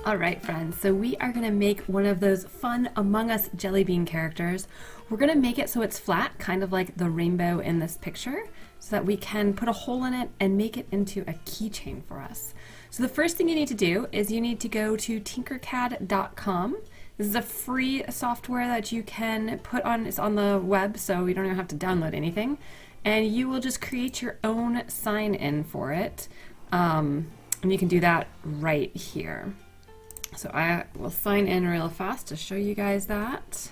Alright friends, so we are going to make one of those fun Among Us jelly bean characters. We're going to make it so it's flat, kind of like the rainbow in this picture, so that we can put a hole in it and make it into a keychain for us. So the first thing you need to do is you need to go to TinkerCad.com. This is a free software that you can put on, it's on the web, so you don't even have to download anything. And you will just create your own sign-in for it. And you can do that right here. So I will sign in real fast to show you guys that.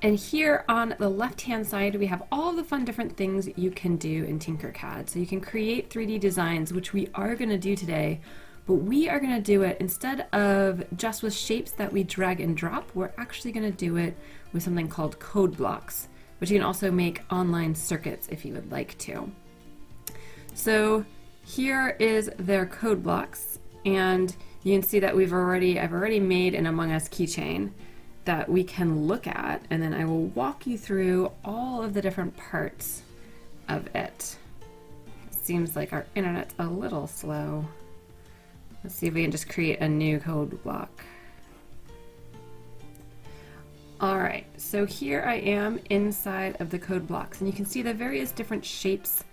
And here on the left-hand side, we have all the fun different things you can do in TinkerCAD. So you can create 3D designs, which we are going to do today, but we are going to do it instead of just with shapes that we drag and drop. We're actually going to do it with something called Codeblocks, which you can also make online circuits if you would like to. So here is their Codeblocks, and you can see that I've already made an Among Us keychain that we can look at, and then I will walk you through all of the different parts of it. It seems like our internet's a little slow. Let's see if we can just create a new code block. Alright, so here I am inside of the code blocks, and you can see the various different shapes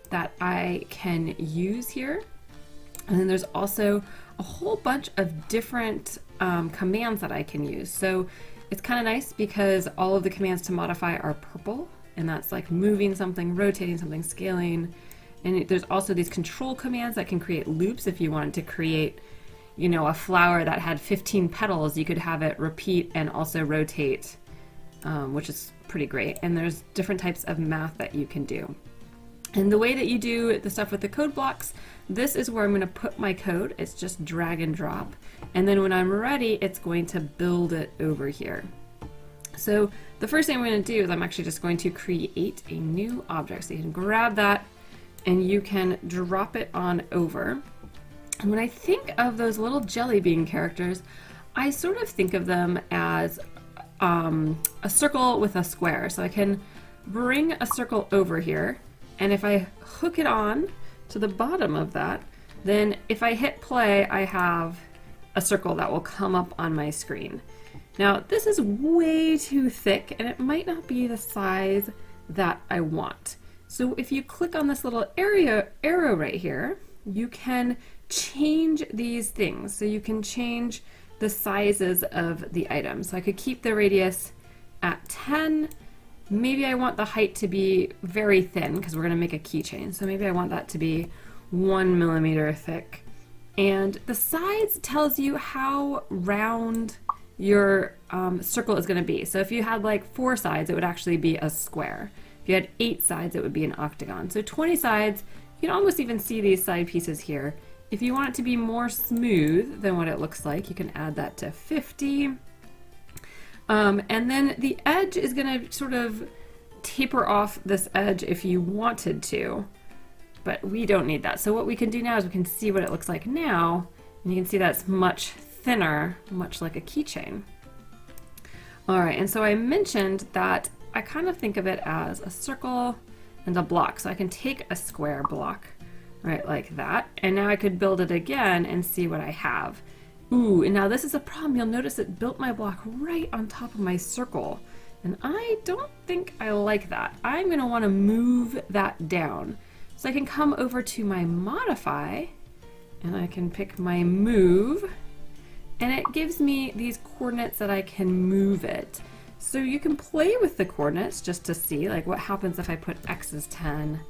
that I can use here. And then there's also a whole bunch of different commands that I can use. So it's kind of nice because all of the commands to modify are purple, and that's like moving something, rotating something, scaling. And there's also these control commands that can create loops. If you wanted to create, you know, a flower that had 15 petals, you could have it repeat and also rotate, which is pretty great. And there's different types of math that you can do. And the way that you do the stuff with the code blocks, this is where I'm going to put my code. It's just drag and drop. And then when I'm ready, it's going to build it over here. So the first thing I'm going to do is I'm actually just going to create a new object. So you can grab that and you can drop it on over. And when I think of those little jelly bean characters, I sort of think of them as a circle with a square. So I can bring a circle over here, and if I hook it on to the bottom of that, then if I hit play, I have a circle that will come up on my screen. Now this is way too thick and it might not be the size that I want. So if you click on this little arrow right here, you can change these things. So you can change the sizes of the items. So I could keep the radius at 10. Maybe I want the height to be very thin because we're going to make a keychain. So maybe I want that to be 1 millimeter thick. And the sides tells you how round your circle is going to be. So if you had like 4 sides, it would actually be a square. If you had 8 sides, it would be an octagon. So 20 sides, you can almost even see these side pieces here. If you want it to be more smooth than what it looks like, you can add that to 50. And then the edge is going to sort of taper off this edge if you wanted to, but we don't need that. So what we can do now is we can see what it looks like now, and you can see that's much thinner, much like a keychain. All right, and so I mentioned that I kind of think of it as a circle and a block. So I can take a square block, right, like that, and now I could build it again and see what I have. Ooh, and now this is a problem. You'll notice it built my block right on top of my circle. And I don't think I like that. I'm going to want to move that down. So I can come over to my modify, and I can pick my move, and it gives me these coordinates that I can move it. So you can play with the coordinates just to see like what happens if I put X is 10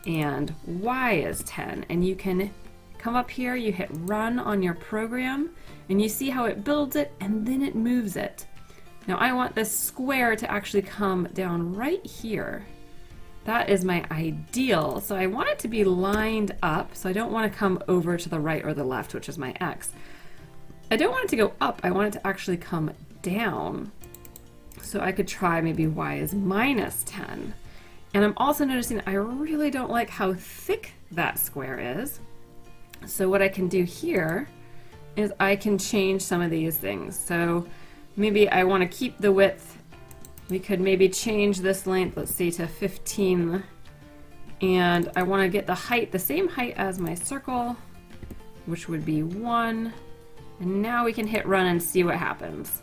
and Y is 10. And you can come up here, you hit run on your program, and you see how it builds it and then it moves it. Now I want this square to actually come down right here. That is my ideal. So I want it to be lined up, so I don't want to come over to the right or the left, which is my X. I don't want it to go up, I want it to actually come down. So I could try maybe Y is minus 10. And I'm also noticing I really don't like how thick that square is. So what I can do here is I can change some of these things. So maybe I want to keep the width We could maybe change this length, let's see, to 15. And I want to get the height, the same height as my circle, which would be 1. And now we can hit run and see what happens.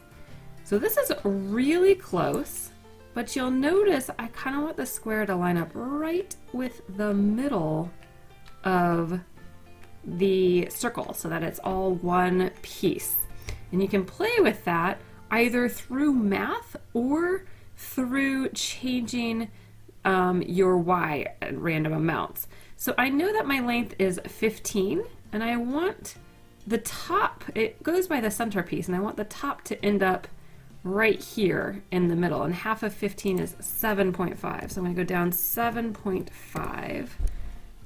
So this is really close, but you'll notice I kind of want the square to line up right with the middle of the circle so that it's all one piece. And you can play with that either through math or through changing your y at random amounts. So I know that my length is 15 and I want the top, it goes by the centerpiece, and I want the top to end up right here in the middle, and half of 15 is 7.5. So I'm going to go down 7.5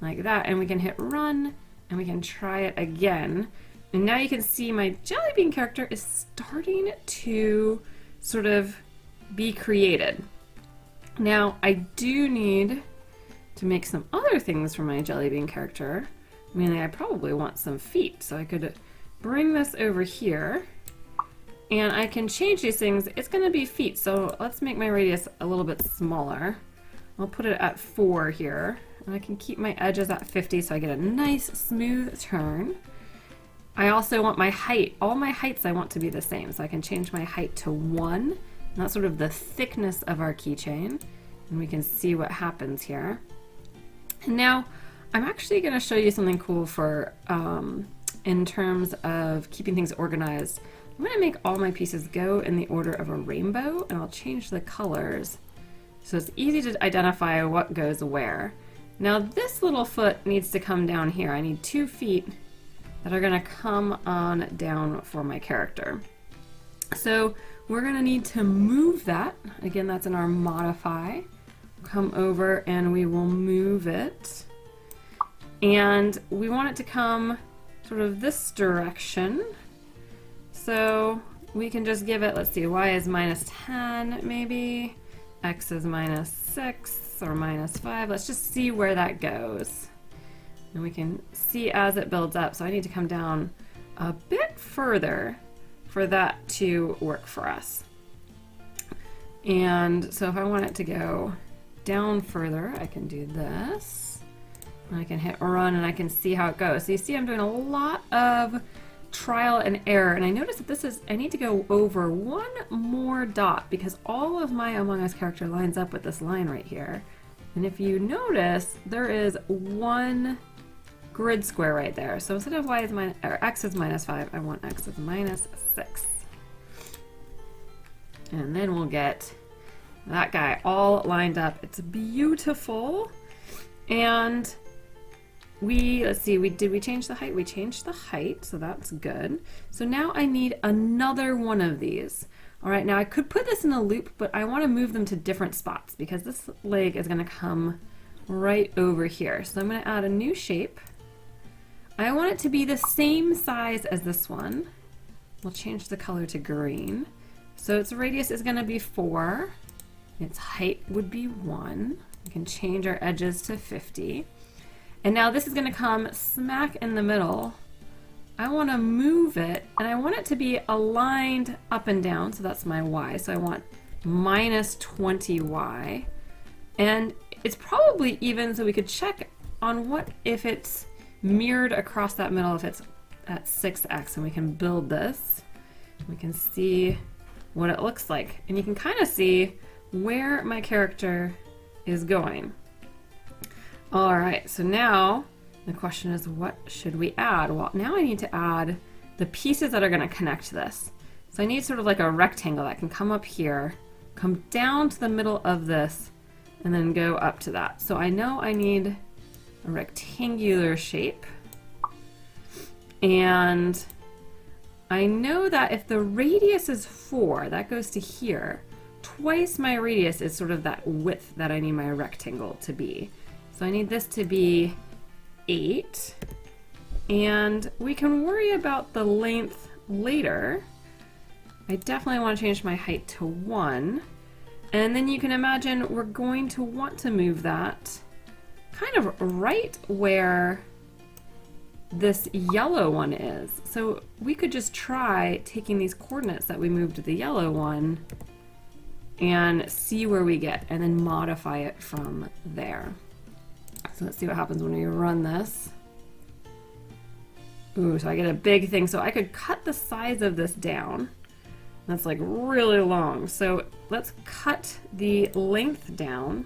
like that, and we can hit run and we can try it again. And now you can see my jelly bean character is starting to sort of be created. Now I do need to make some other things for my jelly bean character. I mean, I probably want some feet, so I could bring this over here and I can change these things. It's going to be feet, so let's make my radius a little bit smaller. I'll put it at 4 here, and I can keep my edges at 50 so I get a nice smooth turn. I also want my height, all my heights I want to be the same, so I can change my height to 1, and that's sort of the thickness of our keychain, and we can see what happens here. And now I'm actually going to show you something cool for in terms of keeping things organized. I'm going to make all my pieces go in the order of a rainbow, and I'll change the colors so it's easy to identify what goes where. Now this little foot needs to come down here. I need 2 feet that are going to come on down for my character. So we're going to need to move that. Again, that's in our modify. Come over and we will move it. And we want it to come sort of this direction. So we can just give it, let's see, y is -10 maybe, x is -6 or -5. Let's just see where that goes. And we can see as it builds up. So I need to come down a bit further for that to work for us. And so if I want it to go down further, I can do this. I can hit run and I can see how it goes. So you see I'm doing a lot of trial and error, and I notice that this is, I need to go over 1 more dot because all of my Among Us character lines up with this line right here. And if you notice, there is 1 grid square right there. So instead of y is minus, or x is -5, I want x is -6. And then we'll get that guy all lined up. It's beautiful. And let's see, did we change the height? We changed the height, so that's good. So now I need another one of these. All right, now I could put this in a loop, but I want to move them to different spots because this leg is going to come right over here. So I'm going to add a new shape. I want it to be the same size as this one. We'll change the color to green. So its radius is going to be 4. Its height would be 1. We can change our edges to 50. And now this is going to come smack in the middle. I want to move it, and I want it to be aligned up and down, so that's my y. So I want -20y. And it's probably even, so we could check on what if it's mirrored across that middle, if it's at 6x, and we can build this. We can see what it looks like. And you can kind of see where my character is going. All right, so now the question is, what should we add? Well, now I need to add the pieces that are going to connect this. So I need sort of like a rectangle that can come up here, come down to the middle of this, and then go up to that. So I know I need a rectangular shape. And I know that if the radius is 4, that goes to here, twice my radius is sort of that width that I need my rectangle to be. So I need this to be 8, and we can worry about the length later. I definitely want to change my height to 1, and then you can imagine we're going to want to move that kind of right where this yellow one is. So we could just try taking these coordinates that we moved to the yellow one and see where we get, and then modify it from there. So let's see what happens when we run this. Ooh, so I get a big thing. So I could cut the size of this down. That's like really long. So let's cut the length down,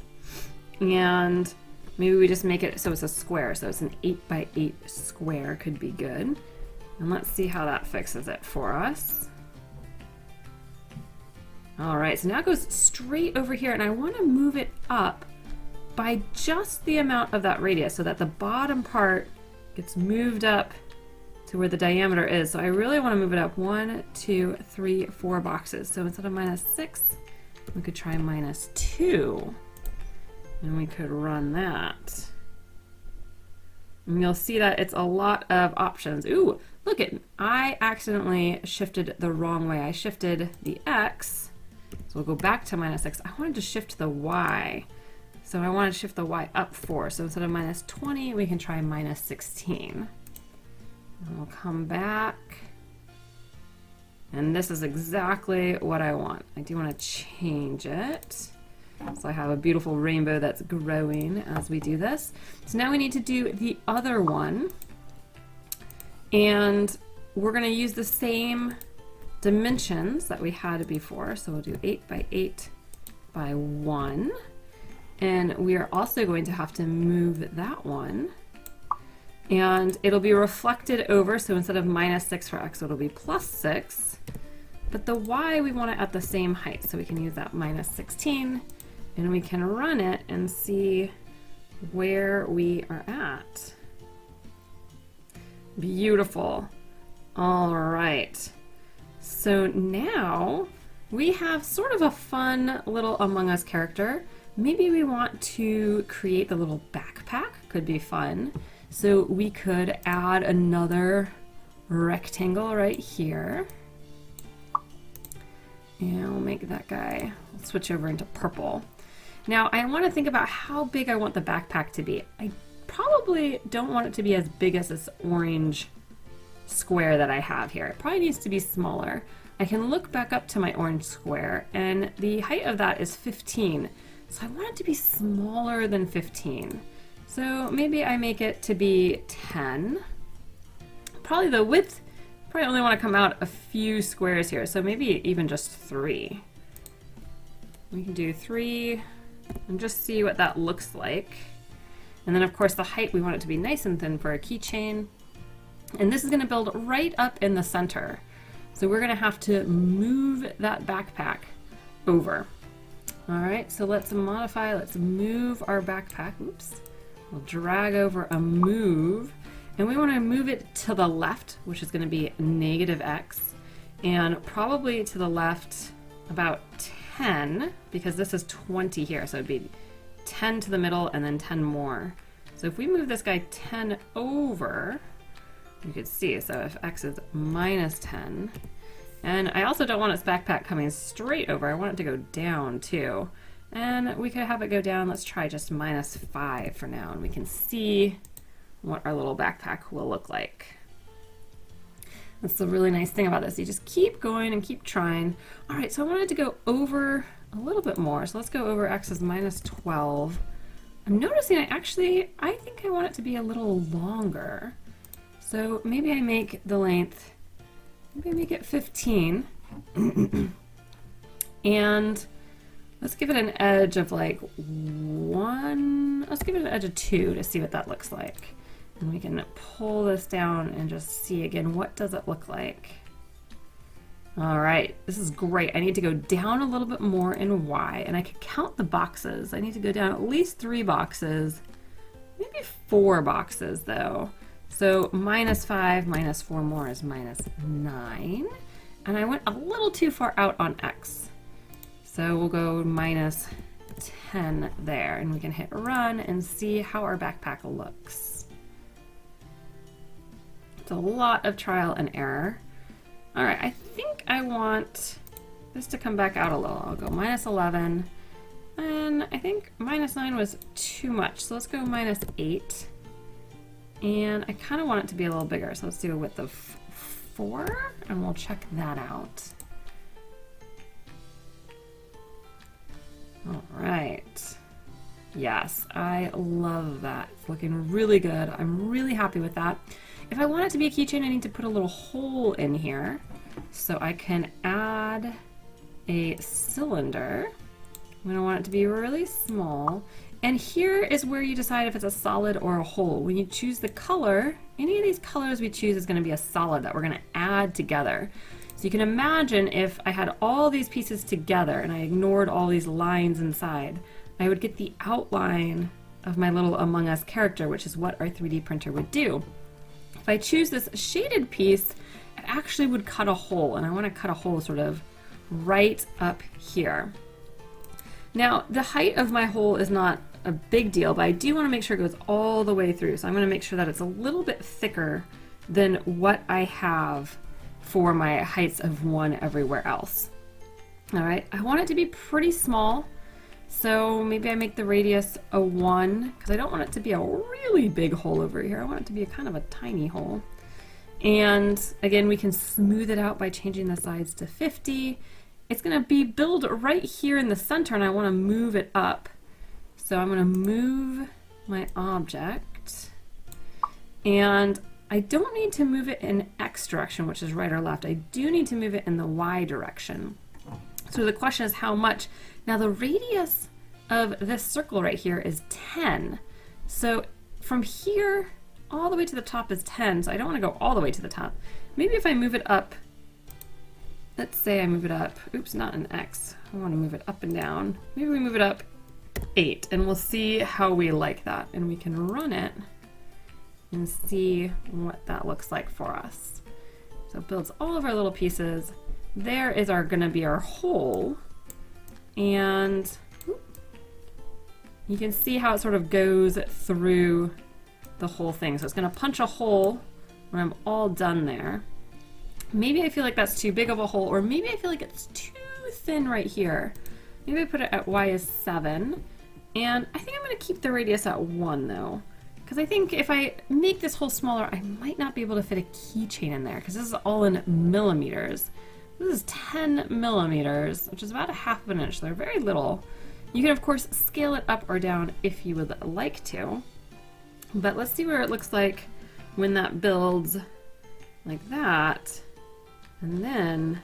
and maybe we just make it so it's a square. So it's an 8 by 8 square could be good. And let's see how that fixes it for us. All right, so now it goes straight over here, and I want to move it up by just the amount of that radius so that the bottom part gets moved up to where the diameter is. So I really want to move it up 1, 2, 3, 4 boxes. So instead of -6, we could try -2, and we could run that. And you'll see that it's a lot of options. Ooh, look it, I accidentally shifted the wrong way. I shifted the X, so we'll go back to -6. I wanted to shift the Y. So I want to shift the Y up 4. So instead of -20, we can try -16. And we'll come back. And this is exactly what I want. I do want to change it. So I have a beautiful rainbow that's growing as we do this. So now we need to do the other one. And we're going to use the same dimensions that we had before. So we'll do 8 by 8 by 1. And we are also going to have to move that one. And it'll be reflected over, so instead of -6 for X, it'll be +6. But the Y, we want it at the same height, so we can use that -16, and we can run it and see where we are at. Beautiful. All right. So now we have sort of a fun little Among Us character. Maybe we want to create the little backpack, could be fun. So we could add another rectangle right here. And we'll make that guy, we'll switch over into purple. Now I want to think about how big I want the backpack to be. I probably don't want it to be as big as this orange square that I have here. It probably needs to be smaller. I can look back up to my orange square, and the height of that is 15. So I want it to be smaller than 15. So maybe I make it to be 10. Probably the width, probably only want to come out a few squares here, so maybe even just 3. We can do 3 and just see what that looks like. And then of course the height, we want it to be nice and thin for a keychain. And this is going to build right up in the center. So we're going to have to move that backpack over. All right, so let's modify, let's move our backpack. Oops. We'll drag over a move, and we want to move it to the left, which is going to be -X, and probably to the left about 10, because this is 20 here, so it'd be 10 to the middle and then 10 more. So if we move this guy 10 over, you could see, so if X is -10, and I also don't want its backpack coming straight over, I want it to go down too. And we could have it go down, let's try just -5 for now, and we can see what our little backpack will look like. That's the really nice thing about this. You just keep going and keep trying. All right, so I wanted to go over a little bit more. So let's go over X is -12. I'm noticing I think I want it to be a little longer. So maybe I make the length, maybe I make it 15. And let's give it an edge of like 1, let's give it an edge of 2 to see what that looks like. And we can pull this down and just see again, what does it look like? All right, this is great. I need to go down a little bit more in Y, and I can count the boxes. I need to go down at least 3 boxes, maybe 4 boxes though. So -5 minus 4 more is -9. And I went a little too far out on X. So we'll go -10 there, and we can hit run and see how our backpack looks. It's a lot of trial and error. All right, I think I want this to come back out a little. I'll go -11, and I think -9 was too much. So let's go -8. And I kind of want it to be a little bigger. So let's do a width of 4, and we'll check that out. All right. Yes, I love that. It's looking really good. I'm really happy with that. If I want it to be a keychain, I need to put a little hole in here. So I can add a cylinder. I'm going to want it to be really small. And here is where you decide if it's a solid or a hole. When you choose the color, any of these colors we choose is going to be a solid that we're going to add together. So you can imagine if I had all these pieces together and I ignored all these lines inside, I would get the outline of my little Among Us character, which is what our 3D printer would do. If I choose this shaded piece, it actually would cut a hole, and I want to cut a hole sort of right up here. Now, the height of my hole is not a big deal, but I do want to make sure it goes all the way through. So I'm going to make sure that it's a little bit thicker than what I have for my heights of 1 everywhere else. All right, I want it to be pretty small. So maybe I make the radius a 1, because I don't want it to be a really big hole over here. I want it to be a kind of a tiny hole. And again, we can smooth it out by changing the size to 50. It's going to be billed right here in the center, and I want to move it up. So I'm going to move my object, and I don't need to move it in X direction, which is right or left. I do need to move it in the Y direction. So the question is how much? Now the radius of this circle right here is 10. So from here all the way to the top is 10, so I don't want to go all the way to the top. Maybe if I move it up, let's say I move it up, oops, not an X. I want to move it up and down. Maybe we move it up 8, and we'll see how we like that. And we can run it and see what that looks like for us. So it builds all of our little pieces. There is gonna be our hole. And you can see how it sort of goes through the whole thing. So it's gonna punch a hole when I'm all done there. Maybe I feel like that's too big of a hole, or maybe I feel like it's too thin right here. Maybe I put it at Y is 7. And I think I'm gonna keep the radius at 1 though, because I think if I make this hole smaller, I might not be able to fit a keychain in there, because this is all in millimeters. This is 10 millimeters, which is about 1/2 of an inch. They're very little. You can of course scale it up or down if you would like to, but let's see where it looks like when that builds like that. And then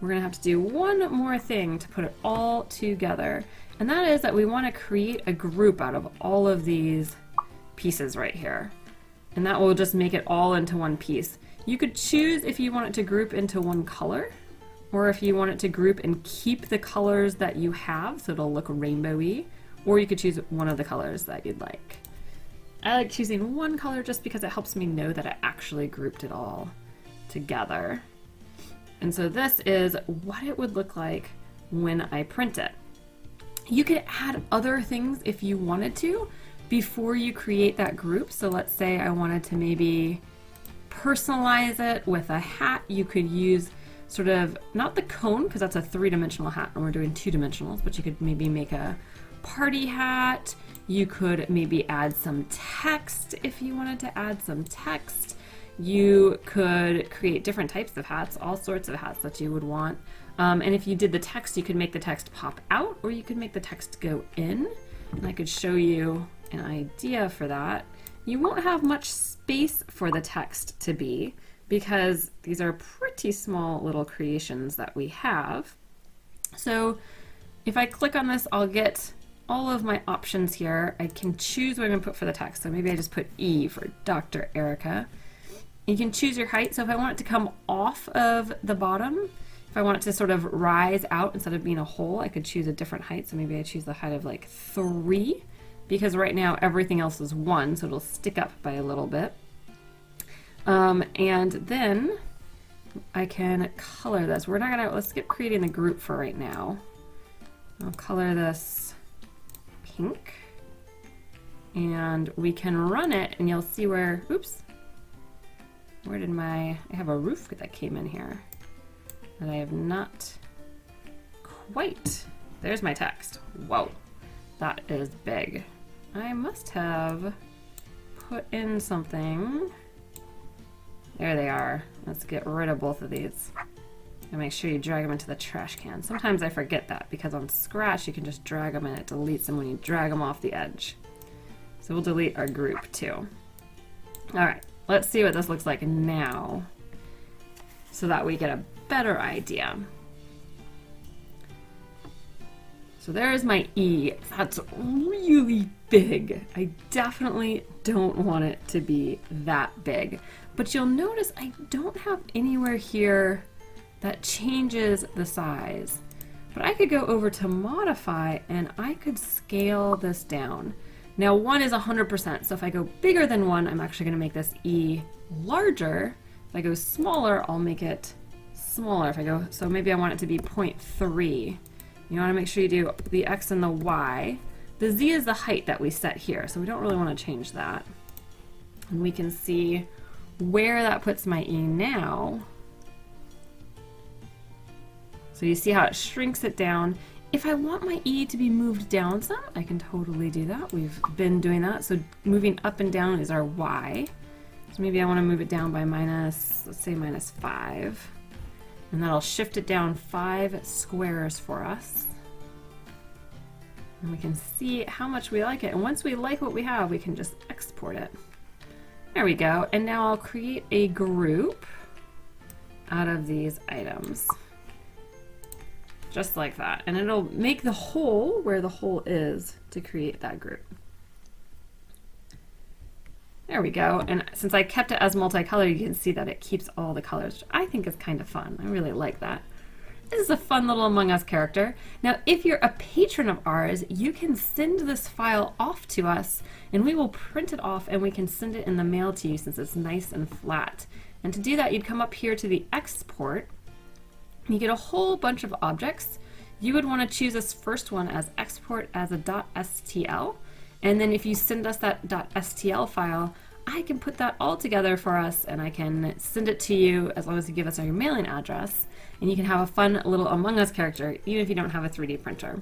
we're gonna have to do one more thing to put it all together. And that is that we want to create a group out of all of these pieces right here. And that will just make it all into one piece. You could choose if you want it to group into one color, or if you want it to group and keep the colors that you have so it'll look rainbowy, or you could choose one of the colors that you'd like. I like choosing one color just because it helps me know that I actually grouped it all together. And so this is what it would look like when I print it. You could add other things if you wanted to before you create that group. So let's say I wanted to maybe personalize it with a hat. You could use sort of, not the cone, because that's a 3-dimensional hat and we're doing 2-dimensionals, but you could maybe make a party hat. You could maybe add some text if you wanted to add some text. You could create different types of hats, all sorts of hats that you would want. And if you did the text, you could make the text pop out, or you could make the text go in. And I could show you an idea for that. You won't have much space for the text to be, because these are pretty small little creations that we have. So if I click on this, I'll get all of my options here. I can choose what I'm going to put for the text. So maybe I just put E for Dr. Erica. You can choose your height. So if I want it to come off of the bottom, if I want it to sort of rise out instead of being a hole, I could choose a different height. So maybe I choose the height of like 3, because right now everything else is 1, so it'll stick up by a little bit. And then I can color this. We're not gonna, let's skip creating the group for right now. I'll color this pink, and we can run it, and you'll see where, oops, where did I have a roof that came in here that I have not quite, there's my text. Whoa, that is big. I must have put in something. There they are. Let's get rid of both of these. And make sure you drag them into the trash can. Sometimes I forget that because on Scratch you can just drag them and it deletes them when you drag them off the edge. So we'll delete our group too. Alright, let's see what this looks like now so that we get a better idea. So there's my E. That's really big. I definitely don't want it to be that big. But you'll notice I don't have anywhere here that changes the size. But I could go over to modify and I could scale this down. Now 1 is 100%, so if I go bigger than 1, I'm actually going to make this E larger. If I go smaller, I'll make it smaller. If I go, so maybe I want it to be 0.3. You want to make sure you do the X and the Y. The Z is the height that we set here, so we don't really want to change that. And we can see where that puts my E now. So you see how it shrinks it down. If I want my E to be moved down some, I can totally do that. We've been doing that. So moving up and down is our Y. So maybe I want to move it down by minus, let's say -5. And that'll shift it down 5 squares for us. And we can see how much we like it. And once we like what we have, we can just export it. There we go. And now I'll create a group out of these items. Just like that. And it'll make the hole where the hole is to create that group. There we go. And since I kept it as multicolored, you can see that it keeps all the colors, which I think is kind of fun. I really like that. This is a fun little Among Us character. Now, if you're a patron of ours, you can send this file off to us and we will print it off and we can send it in the mail to you since it's nice and flat. And to do that, you'd come up here to the export. You get a whole bunch of objects. You would want to choose this first one as export as a .stl. And then if you send us that .stl file, I can put that all together for us and I can send it to you as long as you give us your mailing address. And you can have a fun little Among Us character, even if you don't have a 3D printer.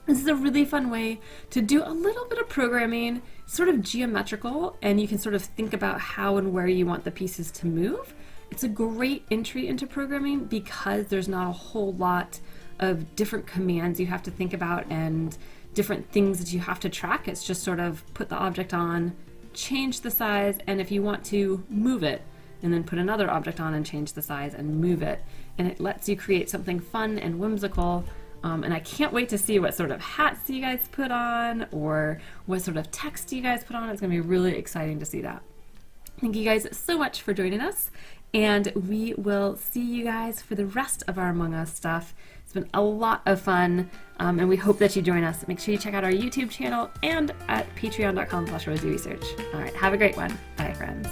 This is a really fun way to do a little bit of programming, sort of geometrical, and you can sort of think about how and where you want the pieces to move. It's a great entry into programming because there's not a whole lot of different commands you have to think about and different things that you have to track. It's just sort of put the object on, change the size, and if you want to move it, and then put another object on and change the size and move it. And it lets you create something fun and whimsical. And I can't wait to see what sort of hats you guys put on or what sort of text you guys put on. It's going to be really exciting to see that. Thank you guys so much for joining us. And we will see you guys for the rest of our Among Us stuff. It's been a lot of fun, and we hope that you join us. Make sure you check out our YouTube channel and at patreon.com/rosyresearch. All right, have a great one. Bye, friends.